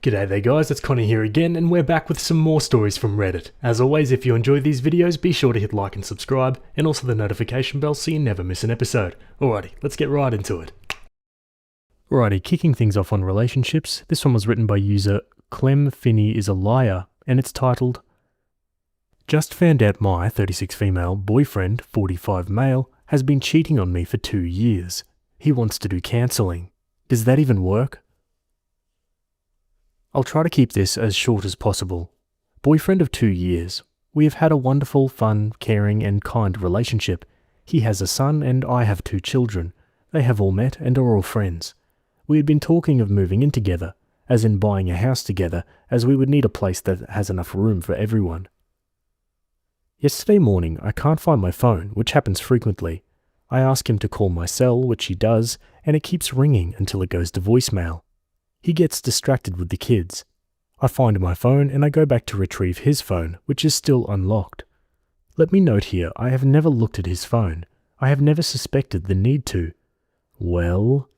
G'day there guys, it's Connie here again, and we're back with some more stories from Reddit. As always, if you enjoy these videos, be sure to hit like and subscribe, and also the notification bell so you never miss an episode. Alrighty, let's get right into it. Alrighty, kicking things off on relationships, this one was written by user Clem Finney is a Liar, and it's titled, Just found out my 36 female boyfriend, 45 male, has been cheating on me for 2 years. He wants to do counselling. Does that even work? I'll try to keep this as short as possible. Boyfriend of 2 years. We have had a wonderful, fun, caring and kind relationship. He has a son and I have 2 children. They have all met and are all friends. We had been talking of moving in together, as in buying a house together, as we would need a place that has enough room for everyone. Yesterday morning I can't find my phone, which happens frequently. I ask him to call my cell, which he does, and it keeps ringing until it goes to voicemail. He gets distracted with the kids. I find my phone and I go back to retrieve his phone, which is still unlocked. Let me note here, I have never looked at his phone. I have never suspected the need to. Well,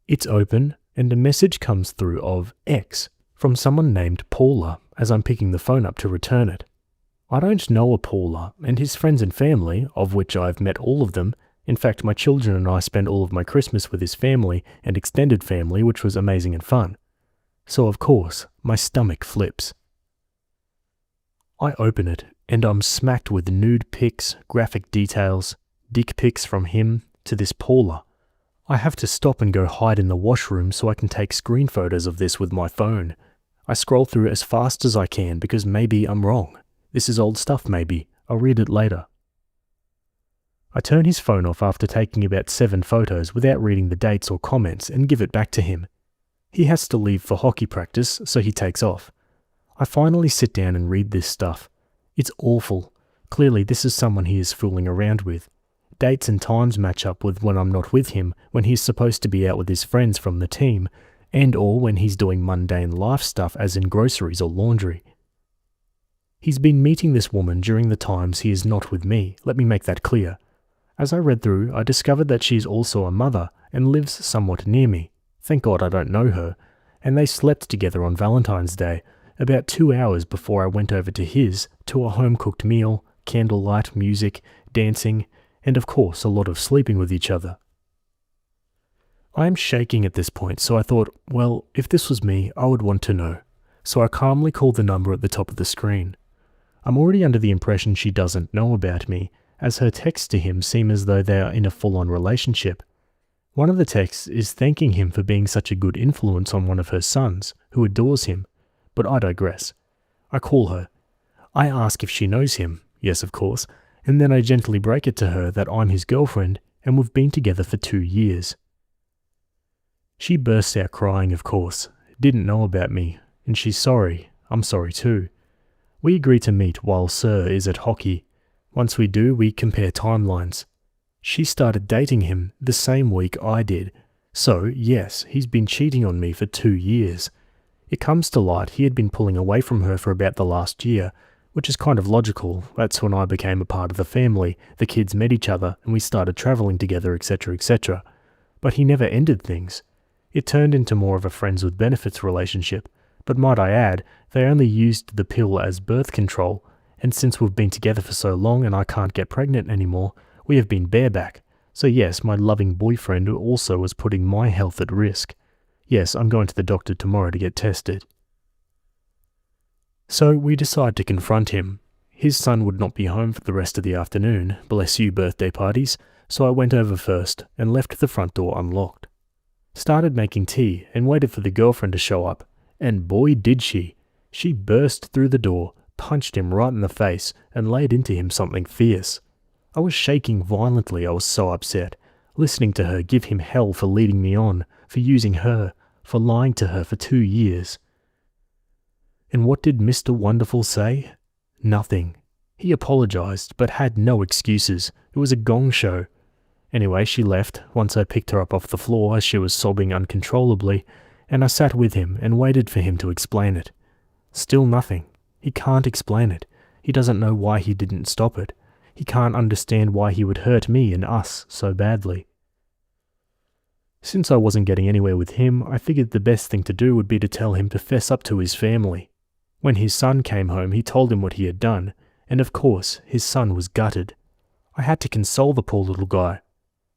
it's open and a message comes through of X from someone named Paula as I'm picking the phone up to return it. I don't know a Paula, and his friends and family, of which I've met all of them. In fact, my children and I spent all of my Christmas with his family and extended family, which was amazing and fun. So of course, my stomach flips. I open it, and I'm smacked with nude pics, graphic details, dick pics from him to this Paula. I have to stop and go hide in the washroom so I can take screen photos of this with my phone. I scroll through as fast as I can because maybe I'm wrong. This is old stuff maybe. I'll read it later. I turn his phone off after taking about 7 photos without reading the dates or comments and give it back to him. He has to leave for hockey practice, so he takes off. I finally sit down and read this stuff. It's awful. Clearly this is someone he is fooling around with. Dates and times match up with when I'm not with him, when he's supposed to be out with his friends from the team, and or when he's doing mundane life stuff as in groceries or laundry. He's been meeting this woman during the times he is not with me, let me make that clear. As I read through, I discovered that she's also a mother and lives somewhat near me. Thank God I don't know her. And they slept together on Valentine's Day, about 2 hours before I went over to his, to a home-cooked meal, candlelight, music, dancing, and of course a lot of sleeping with each other. I am shaking at this point, so I thought, well, if this was me, I would want to know. So I calmly called the number at the top of the screen. I'm already under the impression she doesn't know about me, as her texts to him seem as though they are in a full-on relationship. One of the texts is thanking him for being such a good influence on one of her sons, who adores him, but I digress. I call her. I ask if she knows him, yes of course, and then I gently break it to her that I'm his girlfriend and we've been together for 2 years. She bursts out crying of course, didn't know about me, and she's sorry, I'm sorry too. We agree to meet while Sir is at hockey. Once we do, we compare timelines. She started dating him the same week I did. So, yes, he's been cheating on me for 2 years. It comes to light he had been pulling away from her for about the last year, which is kind of logical. That's when I became a part of the family, the kids met each other, and we started travelling together, etc., etc. But he never ended things. It turned into more of a friends with benefits relationship. But might I add, they only used the pill as birth control, and since we've been together for so long and I can't get pregnant anymore, we have been bareback. So yes, my loving boyfriend also was putting my health at risk. Yes, I'm going to the doctor tomorrow to get tested. So we decide to confront him. His son would not be home for the rest of the afternoon, bless you birthday parties, so I went over first and left the front door unlocked. Started making tea and waited for the girlfriend to show up, and boy did she. She burst through the door, punched him right in the face, and laid into him something fierce. I was shaking violently, I was so upset, listening to her give him hell for leading me on, for using her, for lying to her for 2 years. And what did Mr. Wonderful say? Nothing. He apologized, but had no excuses. It was a gong show. Anyway, she left, once I picked her up off the floor as she was sobbing uncontrollably, and I sat with him and waited for him to explain it. Still nothing. He can't explain it. He doesn't know why he didn't stop it. He can't understand why he would hurt me and us so badly. Since I wasn't getting anywhere with him, I figured the best thing to do would be to tell him to fess up to his family. When his son came home, he told him what he had done, and of course, his son was gutted. I had to console the poor little guy.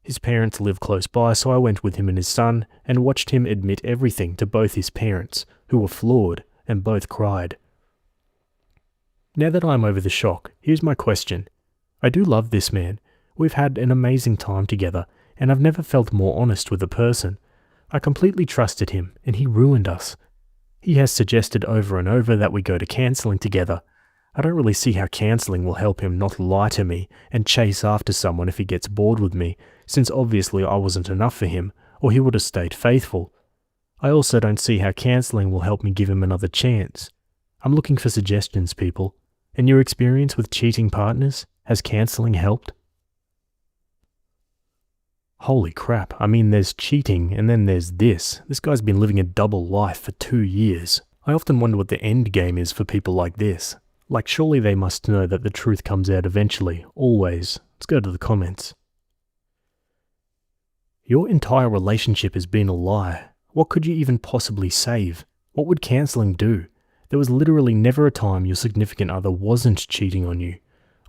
His parents live close by, so I went with him and his son and watched him admit everything to both his parents, who were floored, and both cried. Now that I'm over the shock, here's my question. I do love this man. We've had an amazing time together, and I've never felt more honest with a person. I completely trusted him, and he ruined us. He has suggested over and over that we go to counselling together. I don't really see how counselling will help him not lie to me and chase after someone if he gets bored with me, since obviously I wasn't enough for him, or he would have stayed faithful. I also don't see how counselling will help me give him another chance. I'm looking for suggestions, people. In your experience with cheating partners, has counselling helped? Holy crap, I mean there's cheating and then there's this. This guy's been living a double life for 2 years. I often wonder what the end game is for people like this. Like surely they must know that the truth comes out eventually, always. Let's go to the comments. Your entire relationship has been a lie. What could you even possibly save? What would counselling do? There was literally never a time your significant other wasn't cheating on you.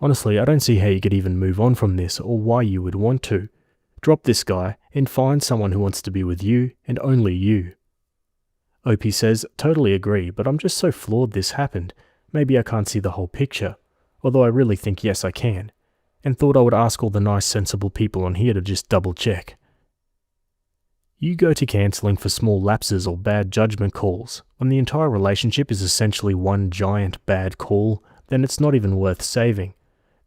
Honestly, I don't see how you could even move on from this or why you would want to. Drop this guy and find someone who wants to be with you and only you. OP says, totally agree, but I'm just so flawed this happened. Maybe I can't see the whole picture, although I really think yes I can, and thought I would ask all the nice sensible people on here to just double check. You go to counselling for small lapses or bad judgment calls. When the entire relationship is essentially one giant bad call, then it's not even worth saving.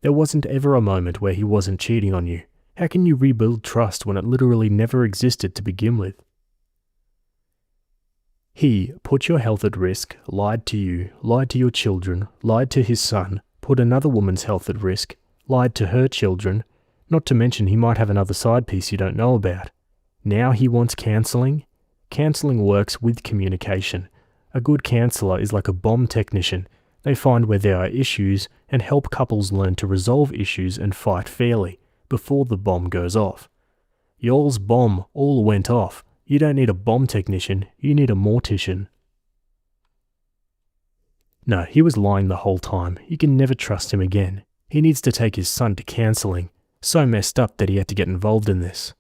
There wasn't ever a moment where he wasn't cheating on you. How can you rebuild trust when it literally never existed to begin with? He put your health at risk, lied to you, lied to your children, lied to his son, put another woman's health at risk, lied to her children, not to mention he might have another side piece you don't know about. Now he wants counselling? Counselling works with communication. A good counsellor is like a bomb technician. They find where there are issues and help couples learn to resolve issues and fight fairly before the bomb goes off. Y'all's bomb all went off. You don't need a bomb technician, you need a mortician. No, he was lying the whole time. You can never trust him again. He needs to take his son to counselling. So messed up that he had to get involved in this.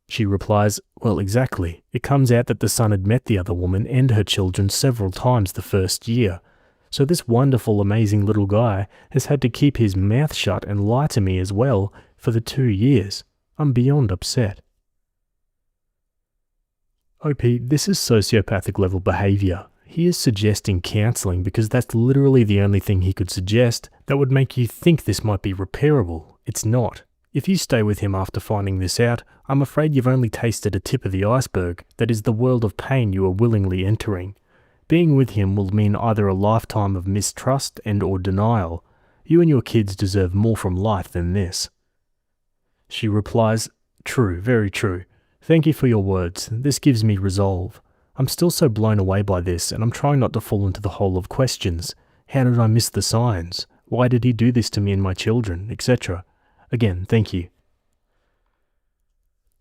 She replies, well, exactly. It comes out that the son had met the other woman and her children several times the first year. So this wonderful, amazing little guy has had to keep his mouth shut and lie to me as well for the 2 years. I'm beyond upset. OP, this is sociopathic level behaviour. He is suggesting counselling because that's literally the only thing he could suggest that would make you think this might be repairable. It's not. If you stay with him after finding this out, I'm afraid you've only tasted a tip of the iceberg that is the world of pain you are willingly entering. Being with him will mean either a lifetime of mistrust and or denial. You and your kids deserve more from life than this. She replies, true, very true. Thank you for your words. This gives me resolve. I'm still so blown away by this, and I'm trying not to fall into the hole of questions. How did I miss the signs? Why did he do this to me and my children, etc.? Again, thank you.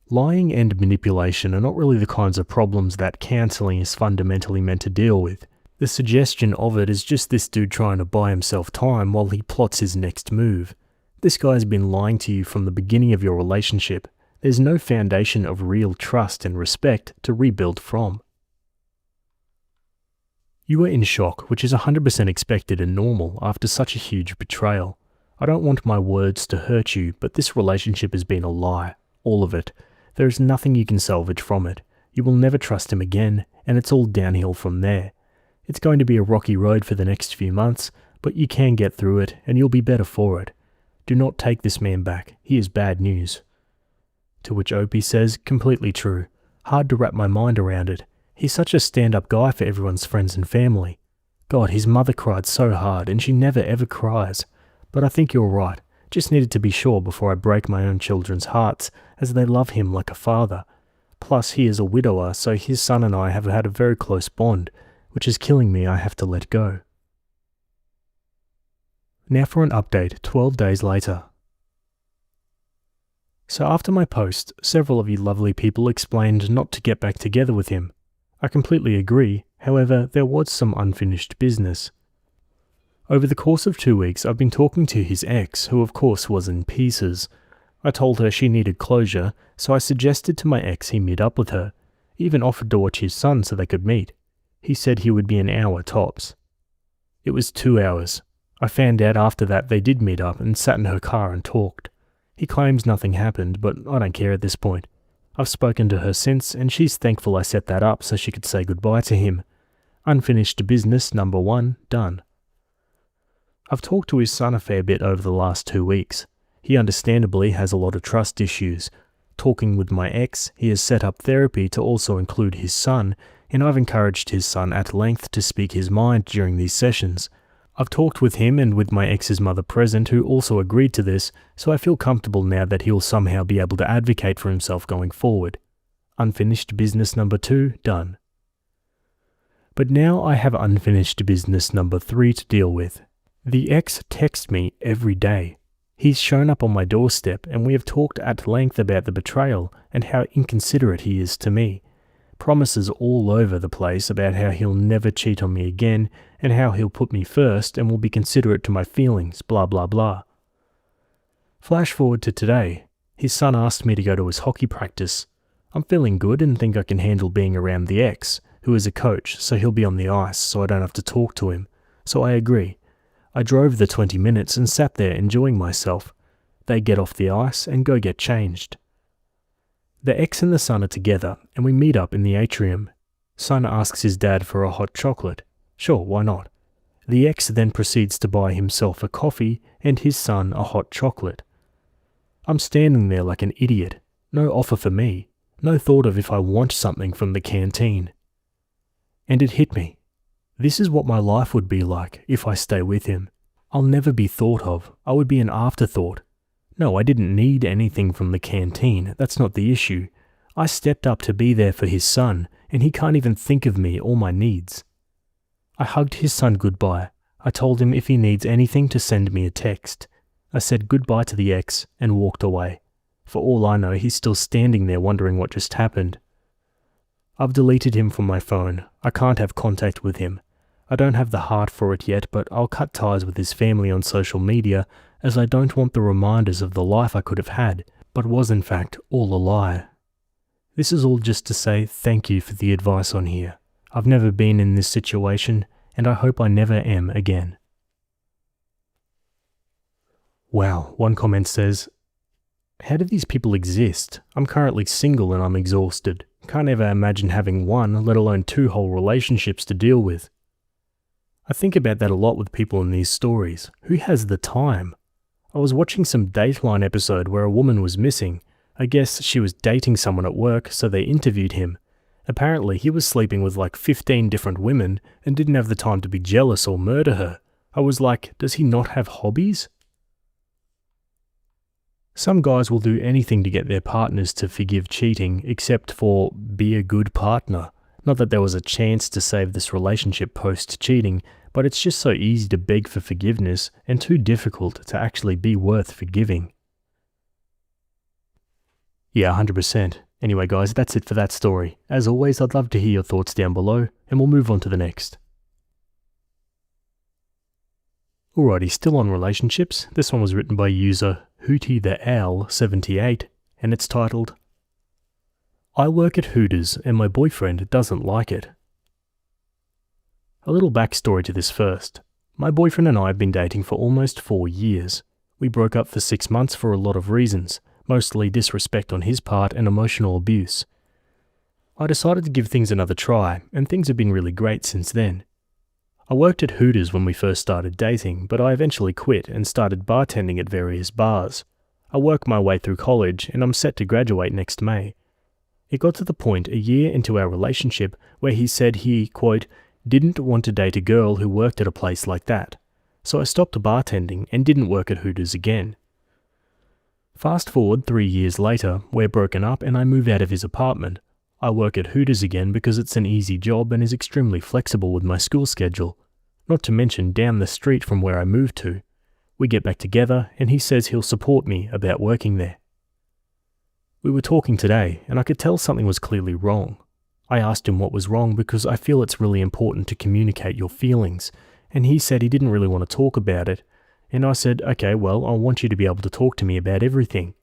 Lying and manipulation are not really the kinds of problems that counselling is fundamentally meant to deal with. The suggestion of it is just this dude trying to buy himself time while he plots his next move. This guy's been lying to you from the beginning of your relationship. There's no foundation of real trust and respect to rebuild from. You are in shock, which is 100% expected and normal after such a huge betrayal. I don't want my words to hurt you, but this relationship has been a lie. All of it. There is nothing you can salvage from it. You will never trust him again, and it's all downhill from there. It's going to be a rocky road for the next few months, but you can get through it, and you'll be better for it. Do not take this man back. He is bad news. To which Opie says, completely true. Hard to wrap my mind around it. He's such a stand-up guy for everyone's friends and family. God, his mother cried so hard, and she never ever cries. But I think you're right. Just needed to be sure before I break my own children's hearts, as they love him like a father. Plus, he is a widower, so his son and I have had a very close bond, which is killing me. I have to let go. Now for an update 12 days later. So after my post, several of you lovely people explained not to get back together with him. I completely agree, however, there was some unfinished business. Over the course of 2 weeks, I've been talking to his ex, who of course was in pieces. I told her she needed closure, so I suggested to my ex he meet up with her, even offered to watch his son so they could meet. He said he would be an hour tops. It was 2 hours. I found out after that they did meet up and sat in her car and talked. He claims nothing happened, but I don't care at this point. I've spoken to her since, and she's thankful I set that up so she could say goodbye to him. Unfinished business number 1, done. I've talked to his son a fair bit over the last 2 weeks. He understandably has a lot of trust issues. Talking with my ex, he has set up therapy to also include his son, and I've encouraged his son at length to speak his mind during these sessions. I've talked with him and with my ex's mother present, who also agreed to this, so I feel comfortable now that he'll somehow be able to advocate for himself going forward. Unfinished business number 2, done. But now I have unfinished business number 3 to deal with. The ex texts me every day. He's shown up on my doorstep and we have talked at length about the betrayal and how inconsiderate he is to me. Promises all over the place about how he'll never cheat on me again and how he'll put me first and will be considerate to my feelings, blah blah blah. Flash forward to today. His son asked me to go to his hockey practice. I'm feeling good and think I can handle being around the ex, who is a coach, so he'll be on the ice so I don't have to talk to him. So I agree. I drove the 20 minutes and sat there enjoying myself. They get off the ice and go get changed. The ex and the son are together and we meet up in the atrium. Son asks his dad for a hot chocolate. Sure, why not? The ex then proceeds to buy himself a coffee and his son a hot chocolate. I'm standing there like an idiot. No offer for me. No thought of if I want something from the canteen. And it hit me. This is what my life would be like if I stay with him. I'll never be thought of. I would be an afterthought. No, I didn't need anything from the canteen. That's not the issue. I stepped up to be there for his son, and he can't even think of me or my needs. I hugged his son goodbye. I told him if he needs anything to send me a text. I said goodbye to the ex and walked away. For all I know, he's still standing there wondering what just happened. I've deleted him from my phone. I can't have contact with him. I don't have the heart for it yet, but I'll cut ties with his family on social media as I don't want the reminders of the life I could have had, but was in fact all a lie. This is all just to say thank you for the advice on here. I've never been in this situation, and I hope I never am again. Wow, one comment says, how do these people exist? I'm currently single and I'm exhausted. Can't ever imagine having one, let alone 2 whole relationships to deal with. I think about that a lot with people in these stories. Who has the time? I was watching some Dateline episode where a woman was missing. I guess she was dating someone at work, so they interviewed him. Apparently he was sleeping with like 15 different women and didn't have the time to be jealous or murder her. I was like, does he not have hobbies? Some guys will do anything to get their partners to forgive cheating except for be a good partner. Not that there was a chance to save this relationship post-cheating, but it's just so easy to beg for forgiveness and too difficult to actually be worth forgiving. Yeah, 100%. Anyway guys, that's it for that story. As always, I'd love to hear your thoughts down below, and we'll move on to the next. Alrighty, still on relationships. This one was written by user Hootie the Owl 78, and it's titled, I work at Hooters and my boyfriend doesn't like it. A little backstory to this first. My boyfriend and I have been dating for almost 4 years. We broke up for 6 months for a lot of reasons, mostly disrespect on his part and emotional abuse. I decided to give things another try, and things have been really great since then. I worked at Hooters when we first started dating, but I eventually quit and started bartending at various bars. I worked my way through college and I'm set to graduate next May. It got to the point a year into our relationship where he said he, quote, didn't want to date a girl who worked at a place like that. So I stopped bartending and didn't work at Hooters again. Fast forward 3 years later, we're broken up and I move out of his apartment. I work at Hooters again because it's an easy job and is extremely flexible with my school schedule. Not to mention down the street from where I moved to. We get back together and he says he'll support me about working there. We were talking today, and I could tell something was clearly wrong. I asked him what was wrong because I feel it's really important to communicate your feelings, and he said he didn't really want to talk about it, and I said, okay, well, I want you to be able to talk to me about everything.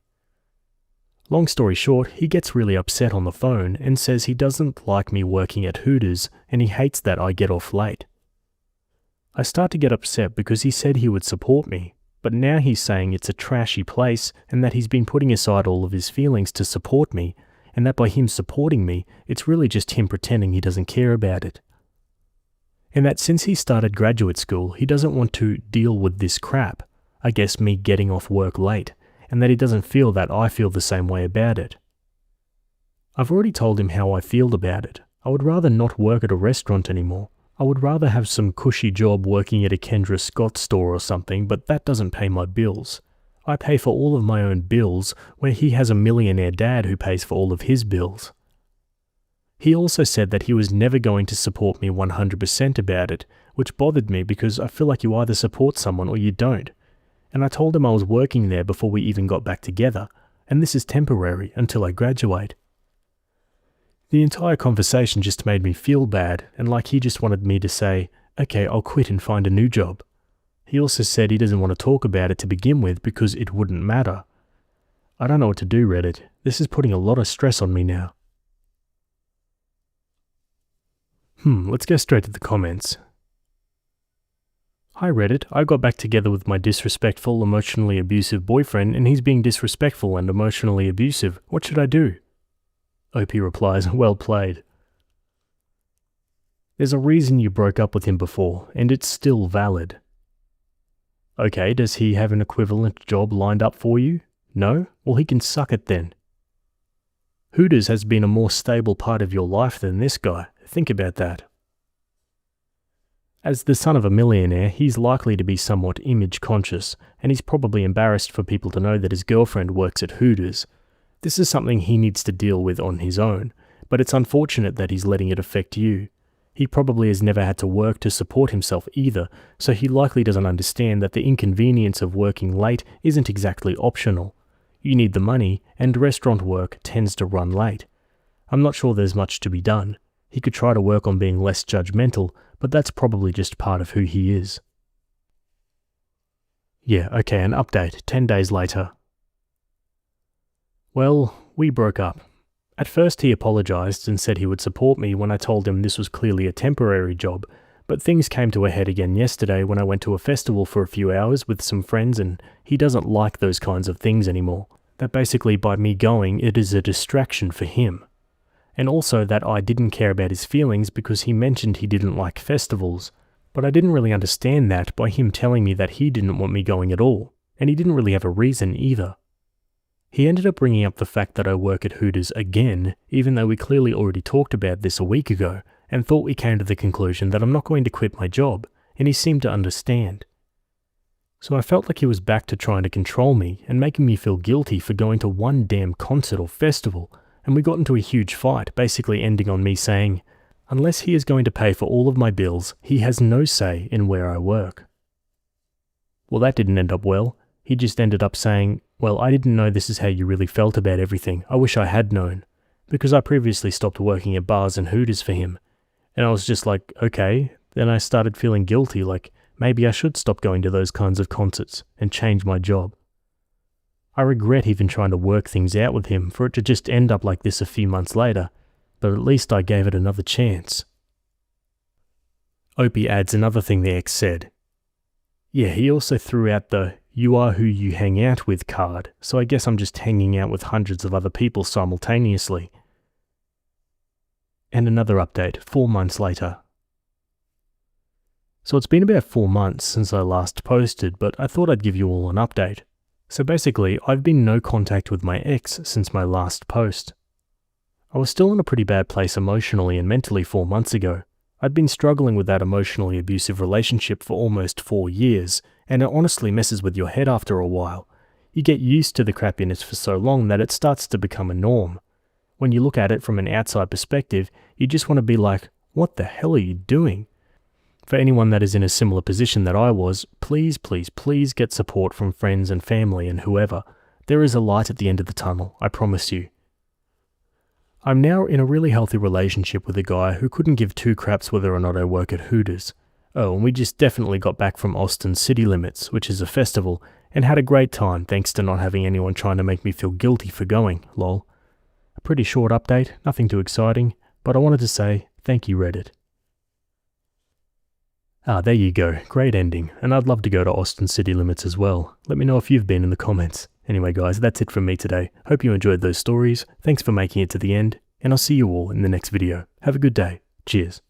Long story short, he gets really upset on the phone and says he doesn't like me working at Hooters and he hates that I get off late. I start to get upset because he said he would support me, but now he's saying it's a trashy place and that he's been putting aside all of his feelings to support me, and that by him supporting me, it's really just him pretending he doesn't care about it. And that since he started graduate school, he doesn't want to deal with this crap, I guess me getting off work late, and that he doesn't feel that I feel the same way about it. I've already told him how I feel about it. I would rather not work at a restaurant anymore. I would rather have some cushy job working at a Kendra Scott store or something, but that doesn't pay my bills. I pay for all of my own bills, where he has a millionaire dad who pays for all of his bills. He also said that he was never going to support me 100% about it, which bothered me because I feel like you either support someone or you don't. And I told him I was working there before we even got back together, and this is temporary until I graduate. The entire conversation just made me feel bad, and like he just wanted me to say, okay, I'll quit and find a new job. He also said he doesn't want to talk about it to begin with because it wouldn't matter. I don't know what to do, Reddit. This is putting a lot of stress on me now. Let's go straight to the comments. Hi Reddit, I got back together with my disrespectful, emotionally abusive boyfriend and he's being disrespectful and emotionally abusive. What should I do? OP replies, well played. There's a reason you broke up with him before, and it's still valid. Okay, does he have an equivalent job lined up for you? No? Well, he can suck it then. Hooters has been a more stable part of your life than this guy. Think about that. As the son of a millionaire, he's likely to be somewhat image conscious, and he's probably embarrassed for people to know that his girlfriend works at Hooters. This is something he needs to deal with on his own, but it's unfortunate that he's letting it affect you. He probably has never had to work to support himself either, so he likely doesn't understand that the inconvenience of working late isn't exactly optional. You need the money, and restaurant work tends to run late. I'm not sure there's much to be done. He could try to work on being less judgmental, but that's probably just part of who he is. Yeah, okay, an update, 10 days later. Well, we broke up. At first he apologized and said he would support me when I told him this was clearly a temporary job, but things came to a head again yesterday when I went to a festival for a few hours with some friends and he doesn't like those kinds of things anymore. That basically by me going, it is a distraction for him. And also that I didn't care about his feelings because he mentioned he didn't like festivals, but I didn't really understand that by him telling me that he didn't want me going at all, and he didn't really have a reason either. He ended up bringing up the fact that I work at Hooters again, even though we clearly already talked about this a week ago, and thought we came to the conclusion that I'm not going to quit my job, and he seemed to understand. So I felt like he was back to trying to control me and making me feel guilty for going to one damn concert or festival, and we got into a huge fight, basically ending on me saying, unless he is going to pay for all of my bills, he has no say in where I work. Well, that didn't end up well. He just ended up saying, well, I didn't know this is how you really felt about everything. I wish I had known. Because I previously stopped working at bars and Hooters for him. And I was just like, okay. Then I started feeling guilty, like maybe I should stop going to those kinds of concerts and change my job. I regret even trying to work things out with him for it to just end up like this a few months later, but at least I gave it another chance. Opie adds another thing the ex said. Yeah, he also threw out the "you are who you hang out with" card, so I guess I'm just hanging out with hundreds of other people simultaneously. And another update, 4 months later. So it's been about 4 months since I last posted, but I thought I'd give you all an update. So basically, I've been no contact with my ex since my last post. I was still in a pretty bad place emotionally and mentally 4 months ago. I'd been struggling with that emotionally abusive relationship for almost 4 years, and it honestly messes with your head after a while. You get used to the crappiness for so long that it starts to become a norm. When you look at it from an outside perspective, you just want to be like, what the hell are you doing? For anyone that is in a similar position that I was, please, please, please get support from friends and family and whoever. There is a light at the end of the tunnel, I promise you. I'm now in a really healthy relationship with a guy who couldn't give two craps whether or not I work at Hooters. Oh, and we just definitely got back from Austin's City Limits, which is a festival, and had a great time thanks to not having anyone trying to make me feel guilty for going, lol. A pretty short update, nothing too exciting, but I wanted to say thank you, Reddit. There you go, great ending, and I'd love to go to Austin City Limits as well. Let me know if you've been in the comments. Anyway guys, that's it from me today. Hope you enjoyed those stories, thanks for making it to the end, and I'll see you all in the next video. Have a good day. Cheers.